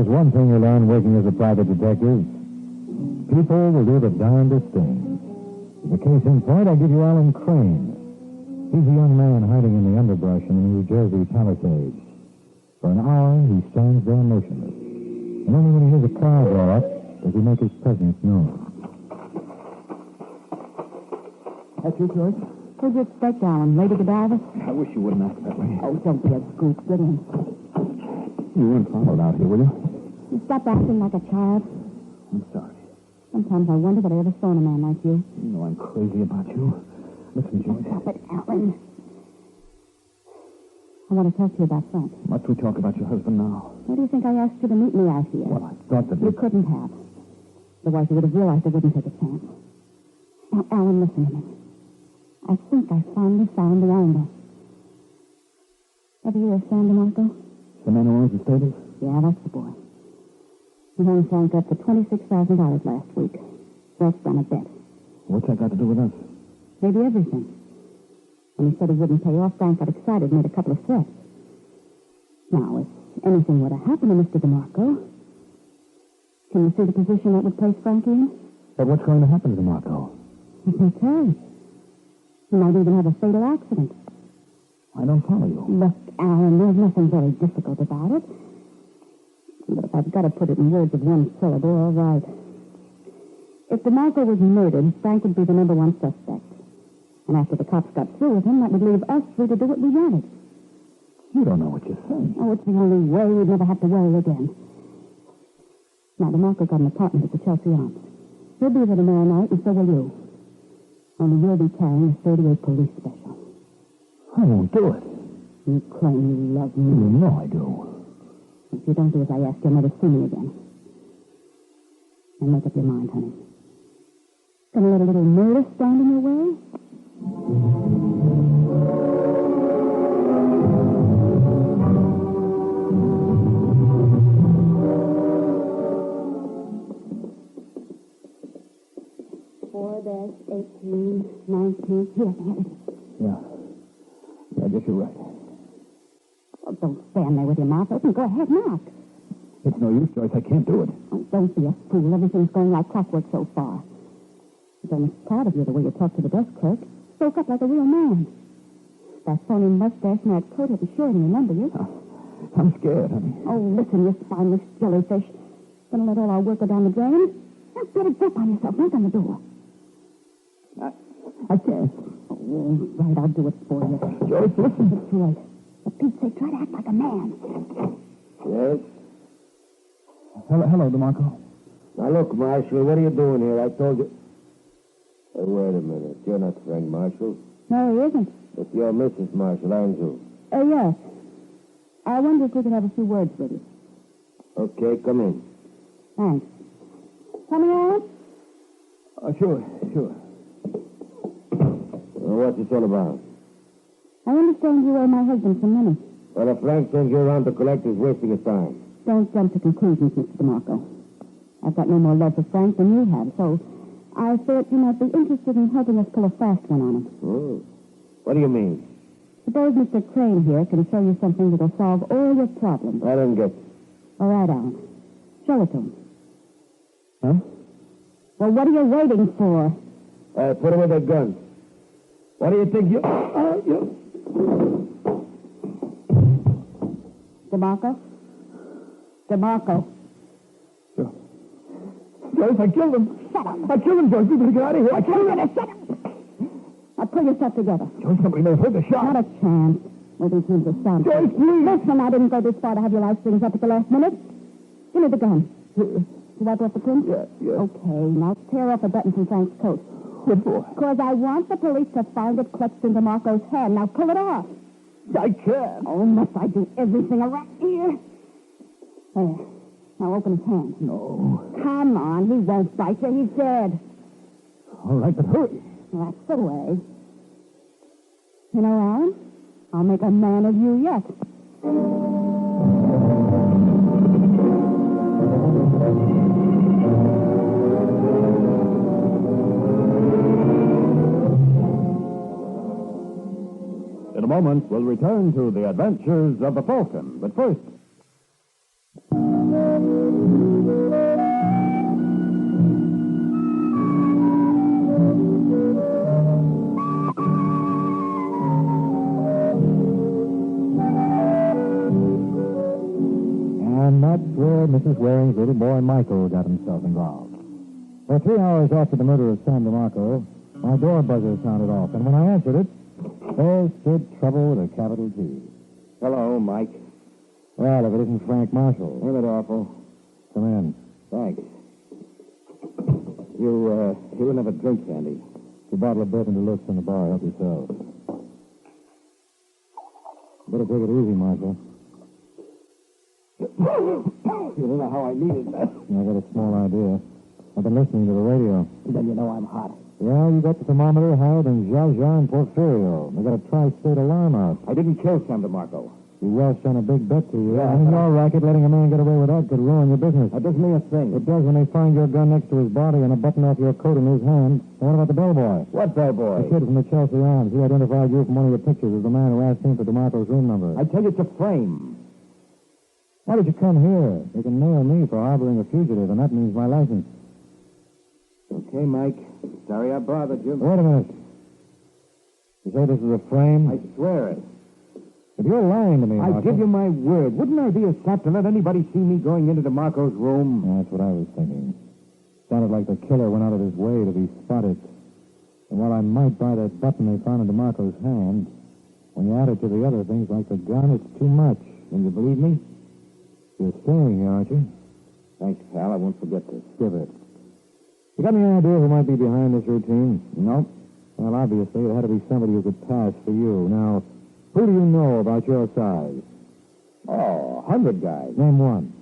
there's one thing you learn working as a private detective. People will do the darndest things. As a case in point, I give you Alan Crane. He's a young man hiding in the underbrush in the New Jersey Palisades. For an hour, he stands there motionless. And only when he hears a car draw up does he make his presence known. That's you, George? Who'd you expect, Alan? Lady Godiva? I wish you wouldn't ask that way. Oh, don't be a goose. Get in. You weren't followed out here, will you? You stop acting like a child. I'm sorry. Sometimes I wonder what I ever saw in a man like you. You know I'm crazy about you. Listen, George. Stop it, Alan. I want to talk to you about Frank. Must we talk about your husband now? Why do you think I asked you to meet me out here? Well, I thought that... You couldn't have. Otherwise, you would have realized I wouldn't take a chance. Now, Alan, listen to me. I think I finally found the angle. Ever hear of Sam DeMarco? The man who owns the stables? Yeah, that's the boy. He rang Frank up for $26,000 last week. That's on a bet. What's that got to do with us? Maybe everything. When he said he wouldn't pay off, Frank got excited and made a couple of threats. Now, if anything were to happen to Mr. DeMarco, can you see the position that would place Frank in? But what's going to happen to DeMarco? I can't tell. He might even have a fatal accident. I don't follow you. Look, Alan, there's nothing very difficult about it. But if I've got to put it in words of one syllable, all right. If DeMarco was murdered, Frank would be the number one suspect. And after the cops got through with him, that would leave us free to do what we wanted. You don't know what you're saying. Oh, it's the only way. We'd never have to worry again. Now, DeMarco got an apartment at the Chelsea Arms. He'll be there tomorrow night, and so will you. Only you'll be carrying the 38 police special. I won't do it. You claim you love me. You know I do. If you don't do as I ask, you'll never see me again. And make up your mind, honey. Gonna let a little murder stand in your way? Yeah, I guess you're right. Oh, don't stand there with your mouth open. Go ahead, knock. It's no use, Joyce. I can't do it. Oh, don't be a fool. Everything's going like clockwork so far. I'm almost proud of you the way you talk to the desk clerk. Spoke up like a real man. That phony mustache and that coat will be sure to remember you. I'm scared, honey. Oh, listen, you spineless jellyfish. Gonna let all our work go down the drain? Now get a grip on yourself. Knock on the door. I can't. Oh, right, I'll do it for you. Joyce, listen. That's right. For Pete's sake, try to act like a man. Yes? Hello, DeMarco. Now, look, Marshal, what are you doing here? I told you... Hey, wait a minute. You're not Frank Marshall. No, he isn't. But you're Mrs. Marshall, aren't you? Yes. I wonder if we could have a few words with you. Okay, come in. Thanks. Coming out? Sure. What's this all about? I understand you owe my husband some money. Well, if Frank sends you around to collect, he's wasting his time. Don't jump to conclusions, Mr. DeMarco. I've got no more love for Frank than you have, so I thought you might be interested in helping us pull a fast one on him. Oh. What do you mean? Suppose Mr. Crane here can show you something that'll solve all your problems. I don't get... All right, Alan. Show it to him. Huh? Well, what are you waiting for? Put away that gun. What do you think you... DeMarco? DeMarco. Sure. Joyce, I killed him. Shut up. I killed him, Joyce. We better get out of here. I killed him. Shut up. Now, pull yourself together. Joyce, somebody may have heard the shot. Not a chance. Well, these things are sound. Joyce, please. Listen, I didn't go this far to have your life strings up at the last minute. Give me the gun. You wipe off the print? Yeah. Okay, now tear off a button from Frank's coat. What for? Because I want the police to find it clutched into Marco's hand. Now pull it off. I can't. Oh, must I do everything around here? There. Now open his hand. No. Come on, he won't bite you. He's dead. All right, but hurry. Well, that's the way. You know, Alan, I'll make a man of you yet. In a moment, we'll return to the adventures of the Falcon. But first... And that's where Mrs. Waring's little boy Michael got himself involved. For 3 hours after the murder of Sam DeMarco, my door buzzer sounded off, and when I answered it, there stood Trouble with a capital T. Hello, Mike. Well, if it isn't Frank Marshall. Ain't it awful? Come in. Thanks. You didn't have a drink, Sandy. A bottle of bourbon deluxe in the bar. Help yourself. Better take it easy, Marshall. You don't know how I needed that. I got a small idea. I've been listening to the radio. Then you know I'm hot. Yeah, you got the thermometer higher than Zsa Zsa and Porfirio. They got a tri-state alarm out. I didn't kill Sam DeMarco. You Welsh on a big bet to you. Yeah. And in your racket, letting a man get away with that could ruin your business. That doesn't mean a thing. It does when they find your gun next to his body and a button off your coat in his hand. And what about the bellboy? What bellboy? The kid from the Chelsea Arms. He identified you from one of your pictures as the man who asked him for DeMarco's room number. I tell you, it's a frame. Why did you come here? They can nail me for harboring a fugitive, and that means my license. Okay, Mike. Sorry I bothered you. Wait a minute. You say this is a frame? I swear it. If you're lying to me, I Marshall... give you my word. Wouldn't I be a sap to let anybody see me going into DeMarco's room? Yeah, that's what I was thinking. Sounded like the killer went out of his way to be spotted. And while I might buy that button they found in DeMarco's hand, when you add it to the other things like the gun, it's too much. And you believe me? You're staying here, aren't you? Thanks, pal. I won't forget this. Give it. You got any idea who might be behind this routine? Nope. Well, obviously, it had to be somebody who could pass for you. Now, who do you know about your size? Oh, 100 guys. Name one.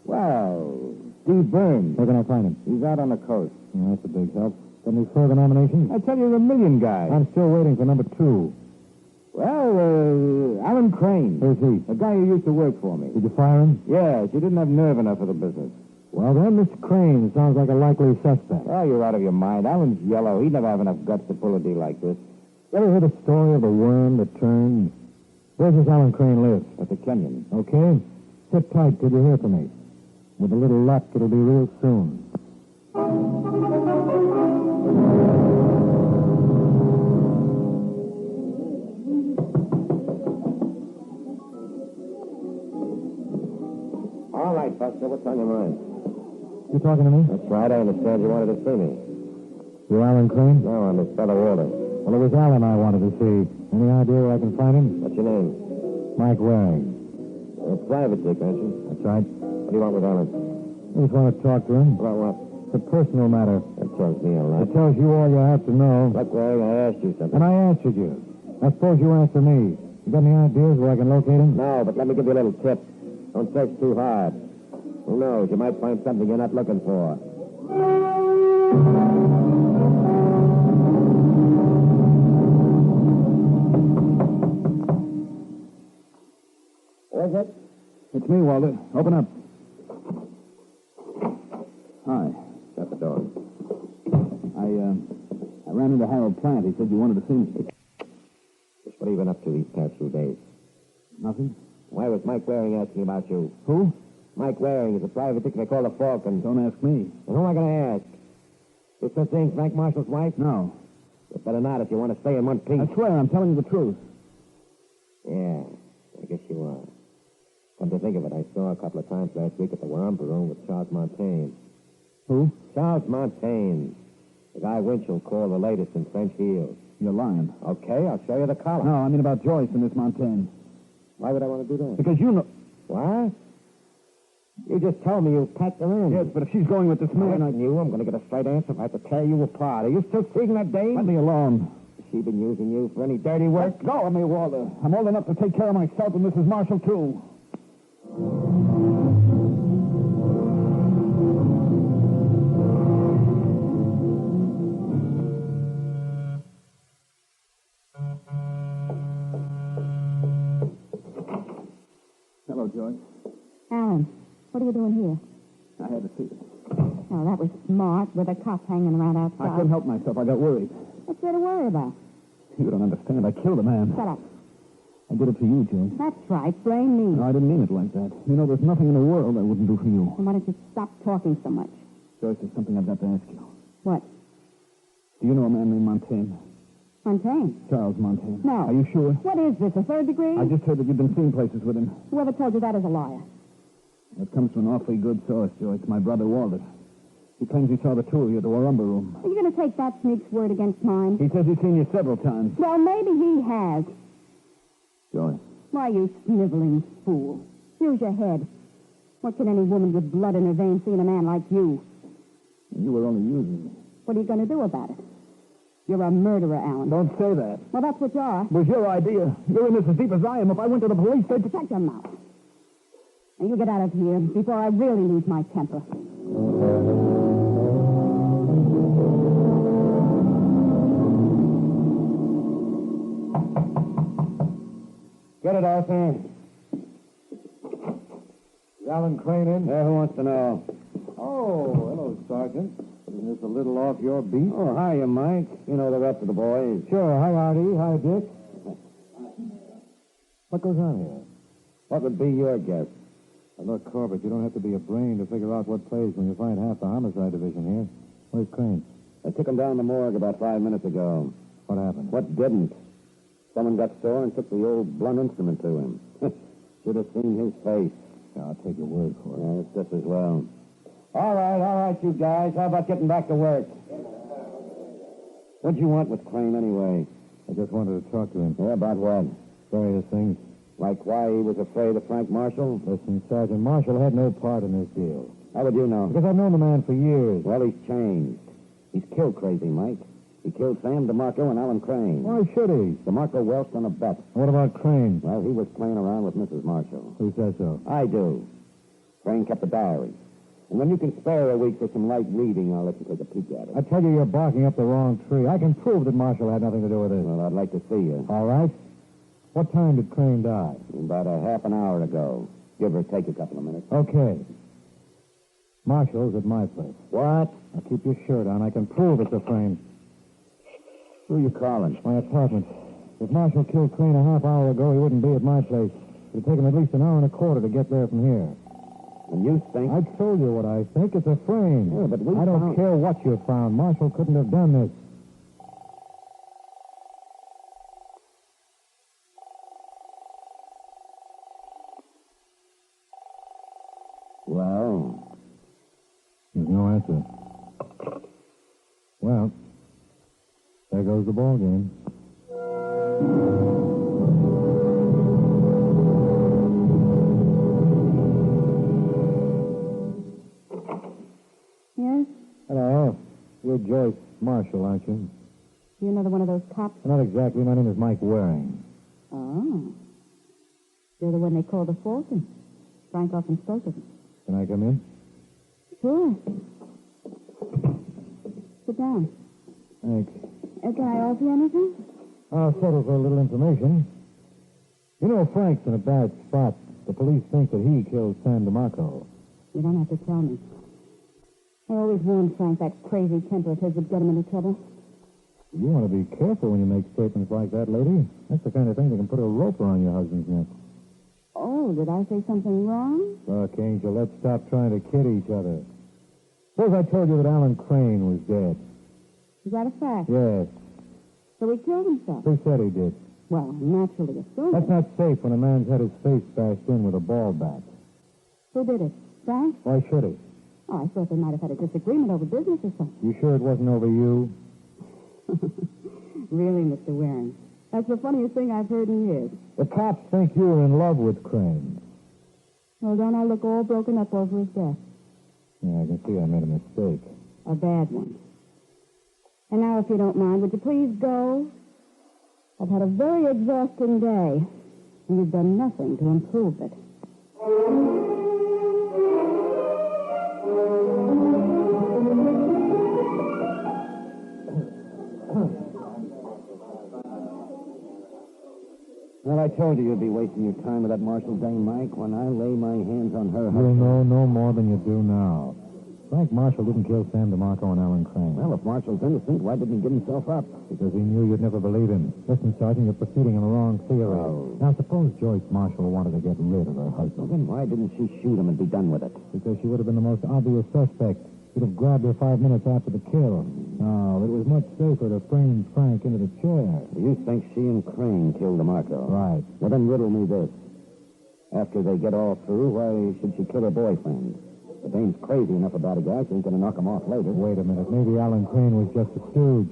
Well, Steve Burns. Where can I find him? He's out on the coast. Yeah, that's a big help. Got any further nominations? I tell you, there's a million guys. I'm still waiting for number 2. Well, Alan Crane. Who's he? The guy who used to work for me. Did you fire him? Yes, he didn't have nerve enough for the business. Well, then, Mr. Crane sounds like a likely suspect. Oh, you're out of your mind. Alan's yellow. He'd never have enough guts to pull a deal like this. You ever heard the story of the worm that turned? Where does Alan Crane live? At the Kenyon. Okay. Sit tight till you hear from me. With a little luck, it'll be real soon. All right, Buster, what's on your mind? You talking to me? That's right. I understand you wanted to see me. You Alan Crane? No, I'm his fellow Walter. Well, it was Alan I wanted to see. Any idea where I can find him? What's your name? Mike Waring. Private dick, aren't you? That's right. What do you want with Alan? I just want to talk to him. About what? It's a personal matter. That tells me a lot. It tells you all you have to know. Look, Waring, I asked you something. And I answered you. I suppose you answer me. You got any ideas where I can locate him? No, but let me give you a little tip. Don't search too hard. Who knows? You might find something you're not looking for. Who is it? It's me, Walter. Open up. Hi. Shut the door. I ran into Harold Plant. He said you wanted to see me. Just what have you been up to these past few days? Nothing? Why was Mike Waring asking about you? Who? Mike Waring is a private dick they call the Falcon. Don't ask me. And who am I going to ask? Is this thing Frank Marshall's wife? No. You better not if you want to stay in one piece. I swear, I'm telling you the truth. Yeah, I guess you are. Come to think of it, I saw a couple of times last week at the Wampa Room with Charles Montaigne. Who? Charles Montaigne. The guy Winchell called the latest in French heels. You're lying. Okay, I'll show you the collar. No, I mean about Joyce and Miss Montaigne. Why would I want to do that? Because you know... What? You just told me you packed her in. Yes, but if she's going with this man, I knew I'm going to get a straight answer if I have to tear you apart. Are you still seeing that dame? Let me alone. Has she been using you for any dirty work? Let go of me, Walter. I'm old enough to take care of myself and Mrs. Marshall, too. Hello, Joyce. Alan, what are you doing here? I had to see you. Oh, that was smart, with a cop hanging around I outside. couldn't help myself. I got worried. What's there to worry about? You don't understand. I killed a man. Shut up. I did it for you, Joyce. That's right. Blame me. No, I didn't mean it like that. You know, there's nothing in the world I wouldn't do for you. And why don't you stop talking so much? Joyce, there's something I've got to ask you. What? Do you know a man named Montaigne? Montaigne? Charles Montaigne. No. Are you sure? What is this, a third degree? I just heard that you've been seeing places with him. Whoever told you that is a liar. It comes from an awfully good source, Joyce. My brother Walter. He claims he saw the two of you at the Warumba room. Are you going to take that sneak's word against mine? He says he's seen you several times. Well, maybe he has. Joyce. Why, you sniveling fool. Use your head. What can any woman with blood in her veins see in a man like you? You were only using me. What are you going to do about it? You're a murderer, Alan. Don't say that. Well, that's what you are. It was your idea. You're in this as deep as I am. If I went to the police, they'd... Shut your mouth. Now, you get out of here before I really lose my temper. Get it, Arthur. Is Alan Crane in? Who wants to know? Oh, hello, Sergeant. Isn't this a little off your beat? Oh, hiya, Mike. You know the rest of the boys. Sure. Hi, Artie. Hi, Dick. What goes on here? What would be your guess? Now, look, Corbett, you don't have to be a brain to figure out what plays when you find half the homicide division here. Where's Crane? I took him down the morgue about 5 minutes ago. What happened? What didn't? Someone got sore and took the old blunt instrument to him. Should have seen his face. Yeah, I'll take your word for it. Yeah, it's just as well. All right, you guys. How about getting back to work? What'd you want with Crane, anyway? I just wanted to talk to him. Yeah, about what? Various things. Like why he was afraid of Frank Marshall? Listen, Sergeant, Marshall had no part in this deal. How would you know? Because I've known the man for years. Well, he's changed. He's killed Crazy Mike. He killed Sam DeMarco and Alan Crane. Why should he? DeMarco welched on a bet. What about Crane? Well, he was playing around with Mrs. Marshall. Who says so? I do. Crane kept a diary. And when you can spare a week for some light reading, I'll let you take a peek at it. I tell you, you're barking up the wrong tree. I can prove that Marshall had nothing to do with it. Well, I'd like to see you. All right. What time did Crane die? About a half an hour ago. Give or take a couple of minutes. Okay. Marshall's at my place. What? Now keep your shirt on. I can prove it's a frame. Who are you calling? My apartment. If Marshall killed Crane a half hour ago, he wouldn't be at my place. It'd take him at least an hour and a quarter to get there from here. And you think... I told you what I think. It's a frame. Yeah, but we I don't found... care what you found. Marshall couldn't have done this. Well... There's no answer. Well, there goes the ball game. Yes? Hello. You're Joyce Marshall, aren't you? You another one of those cops? Not exactly. My name is Mike Waring. Oh. You're the one they call the Falcon. Frank often spoke of it. Can I come in? Sure. Sit down. Thanks. Can I offer you anything? I'll settle for a little information. You know, Frank's in a bad spot. The police think that he killed Sam DeMarco. You don't have to tell me. I always warned Frank that crazy temper of his would get him into trouble. You want to be careful when you make statements like that, lady. That's the kind of thing that can put a rope around your husband's neck. Oh, did I say something wrong? Look, Angel, let's stop trying to kid each other. Suppose I told you that Alan Crane was dead. Is that a fact? Yes. So he killed himself? Who said he did? Well, naturally assumed. That's not safe when a man's had his face bashed in with a ball bat. Who did it? Frank? Why should he? Oh, I thought they might have had a disagreement over business or something. You sure it wasn't over you? Really, Mr. Waring? That's the funniest thing I've heard in years. The cops think you were in love with Crane. Well, don't I look all broken up over his death? Yeah, I can see I made a mistake. A bad one. And now, if you don't mind, would you please go? I've had a very exhausting day, and you've done nothing to improve it. Well, I told you you'd be wasting your time with that Marshall dame, Mike. When I lay my hands on her You'll husband... know no more than you do now. Frank Marshall didn't kill Sam DeMarco and Alan Crane. Well, if Marshall's innocent, why didn't he give himself up? Because he knew you'd never believe him. Listen, Sergeant, you're proceeding on the wrong theory. Oh. Now, suppose Joyce Marshall wanted to get rid of her Well, husband. then why didn't she shoot him and be done with it? Because she would have been the most obvious suspect. She'd have grabbed her 5 minutes after the kill. No, it was much safer to frame Frank into the chair. You think she and Crane killed DeMarco? Right. Well, then riddle me this. After they get all through, why should she kill her boyfriend? The dame's crazy enough about a guy, she ain't gonna knock him off later. Wait a minute. Maybe Alan Crane was just a stooge.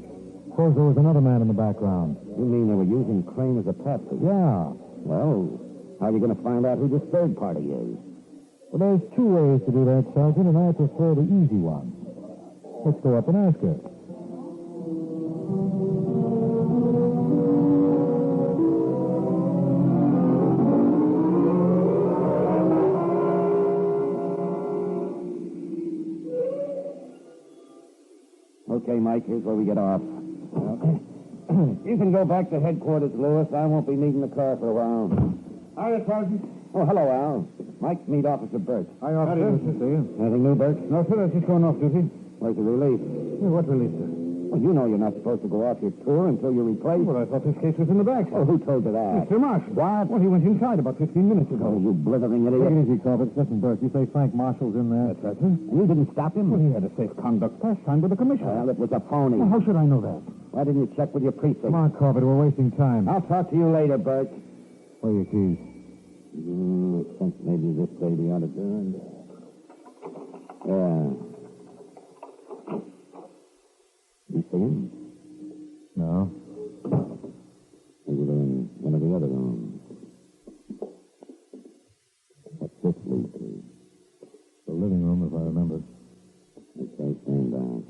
Suppose there was another man in the background. You mean they were using Crane as a patsy? Yeah. Well, how are you gonna find out who this third party is? Well, there's two ways to do that, Sergeant, and I prefer the easy one. Let's go up and ask her. Okay, Mike, here's where we get off. You can go back to headquarters, Lewis. I won't be needing the car for a while. Hiya, Sergeant. Oh, hello, Al. Mike, meet Officer Burt. Hi, officer. Anything new, Burt? No, sir, I've just gone off duty. Where's the relief? What release, sir? Well, you know you're not supposed to go off your tour until you're replaced. Well, I thought this case was in the back, sir. Oh, who told you that? Mr. Marshall. What? Well, he went inside about 15 minutes Oh, ago. you blithering Take it idiot. easy, Corbett. Listen, Burke, you say Frank Marshall's in there? That's right, sir. You didn't stop him? Well, he had a safe conduct pass signed by the commissioner. Well, it was a phony. Well, how should I know that? Why didn't you check with your precinct? Come on, Corbett. We're wasting time. I'll talk to you later, Burt. Where are your keys? I think maybe this lady ought to do it. Yeah. You see him? No. Maybe they're in one of the other rooms. What's this lead to? The living room, if I remember. Okay, stand back.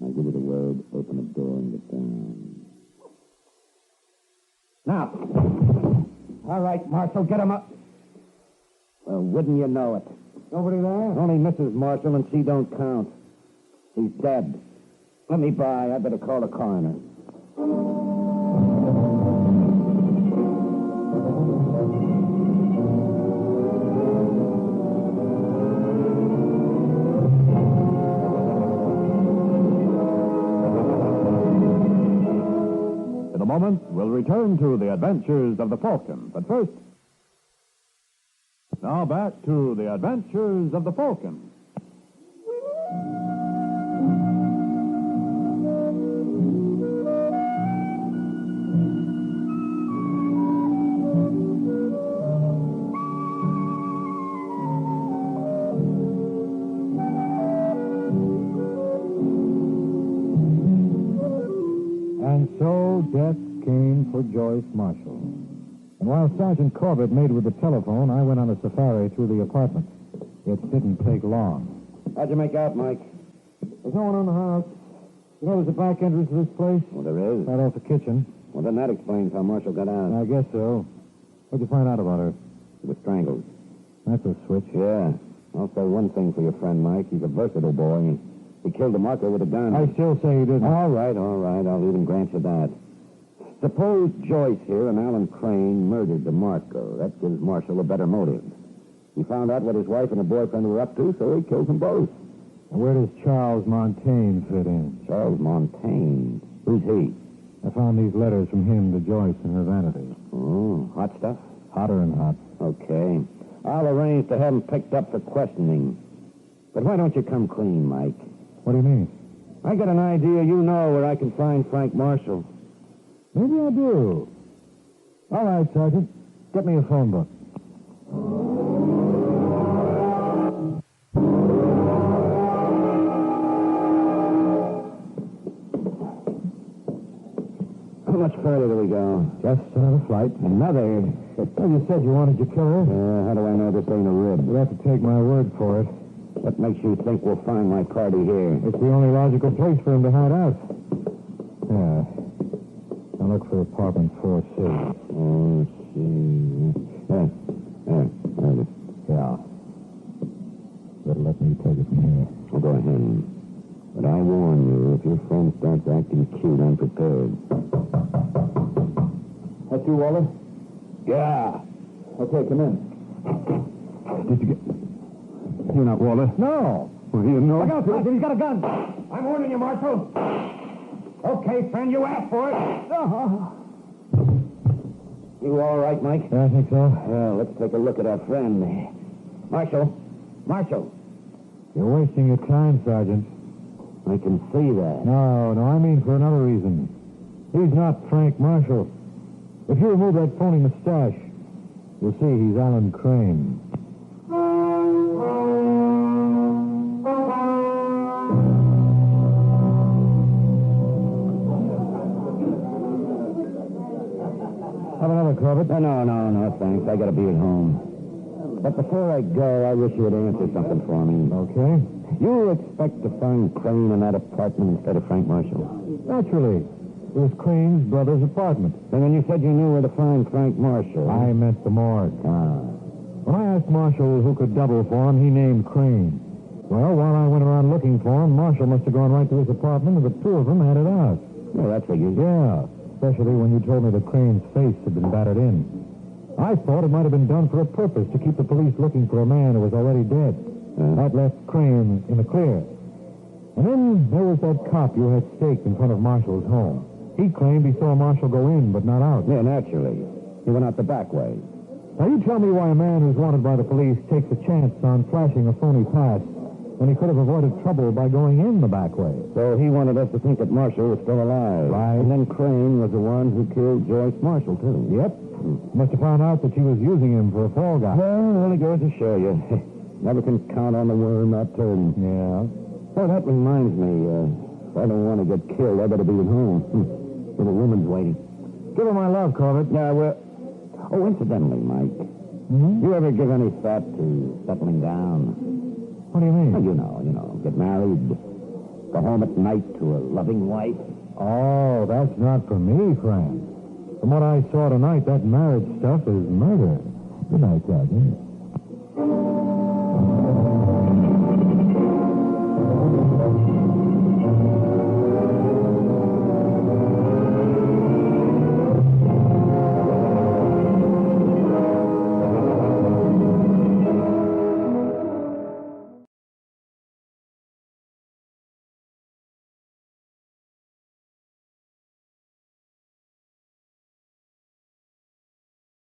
I'll give you the word, open the door and get down. Now. All right, Marshal, get him up. Well, wouldn't you know it? Nobody there? Only Mrs. Marshall, and she don't count. She's dead. Let me by. I better call the coroner. In a moment, we'll return to the adventures of the Falcon. But first, now back to the adventures of the Falcon. And so death came for Joyce Marshall. And while Sergeant Corbett made with the telephone, I went on a safari through the apartment. It didn't take long. How'd you make out, Mike? There's no one in the house. You know there's a back entrance to this place? Well, there is. Right off the kitchen. Well, then that explains how Marshall got out. I guess so. What'd you find out about her? She was strangled. That's a switch. Yeah. I'll say one thing for your friend, Mike. He's a versatile boy. He killed the marker with a gun. I still say he didn't. All right. I'll even grant you that. Suppose Joyce here and Alan Crane murdered the Marco. That gives Marshall a better motive. He found out what his wife and her boyfriend were up to, so he killed them both. And where does Charles Montaigne fit in? Charles Montaigne? Who's he? I found these letters from him to Joyce in her vanity. Oh, hot stuff? Hotter and hot. Okay. I'll arrange to have him picked up for questioning. But why don't you come clean, Mike? What do you mean? I got an idea you know where I can find Frank Marshall. Maybe I do. All right, Sergeant. Get me a phone book. How much further do we go? Just another flight. Another? Well, you said you wanted your killer. How do I know this ain't a rib? You'll have to take my word for it. What makes you think we'll find my party here? It's the only logical place for him to hide out. Yeah. Now look for apartment 4C. Oh, see. There it is. Yeah. Better let me take it from here. Well, go ahead. But I warn you, if your friend starts acting cute, I'm prepared. That's you, Waller? Yeah. Okay, come in. Did you get... You're not Waller? No. Well, you know... Look out, Sergeant, he's got a gun. I'm warning you, Marshal. Okay, friend, you asked for it. You all right, Mike? Yeah, I think so. Well, let's take a look at our friend. Marshal. You're wasting your time, Sergeant. I can see that. No, I mean for another reason. He's not Frank Marshall. If you remove that phony mustache, You'll see he's Alan Crane. Have another, Corbett? No, thanks. I gotta be at home. But before I go, I wish you would answer something for me. Okay. You expect to find Crane in that apartment instead of Frank Marshall? Naturally. It was Crane's brother's apartment. Then when you said you knew where to find Frank Marshall... I meant the morgue. When I asked Marshall who could double for him, he named Crane. Well, while I went around looking for him, Marshall must have gone right to his apartment, and the two of them had it out. Well, that figures. Yeah, especially when you told me that Crane's face had been battered in. I thought it might have been done for a purpose, to keep the police looking for a man who was already dead. That left Crane in the clear. And then there was that cop you had staked in front of Marshall's home. He claimed he saw Marshall go in, but not out. Yeah, naturally. He went out the back way. Now, you tell me why a man who's wanted by the police takes a chance on flashing a phony pass when he could have avoided trouble by going in the back way. So he wanted us to think that Marshall was still alive. Right. And then Crane was the one who killed Joyce Marshall, too. Yep. Must have found out that she was using him for a fall guy. Well, it only goes to show you. Never can count on the worm not turning. Yeah. Well, that reminds me. If I don't want to get killed, I better be at home. Little woman's waiting. Give her my love, Corbett. Yeah, well... Oh, incidentally, Mike, you ever give any thought to settling down? What do you mean? Well, you know, get married, go home at night to a loving wife. Oh, that's not for me, Frank. From what I saw tonight, that marriage stuff is murder. Good night, Sergeant.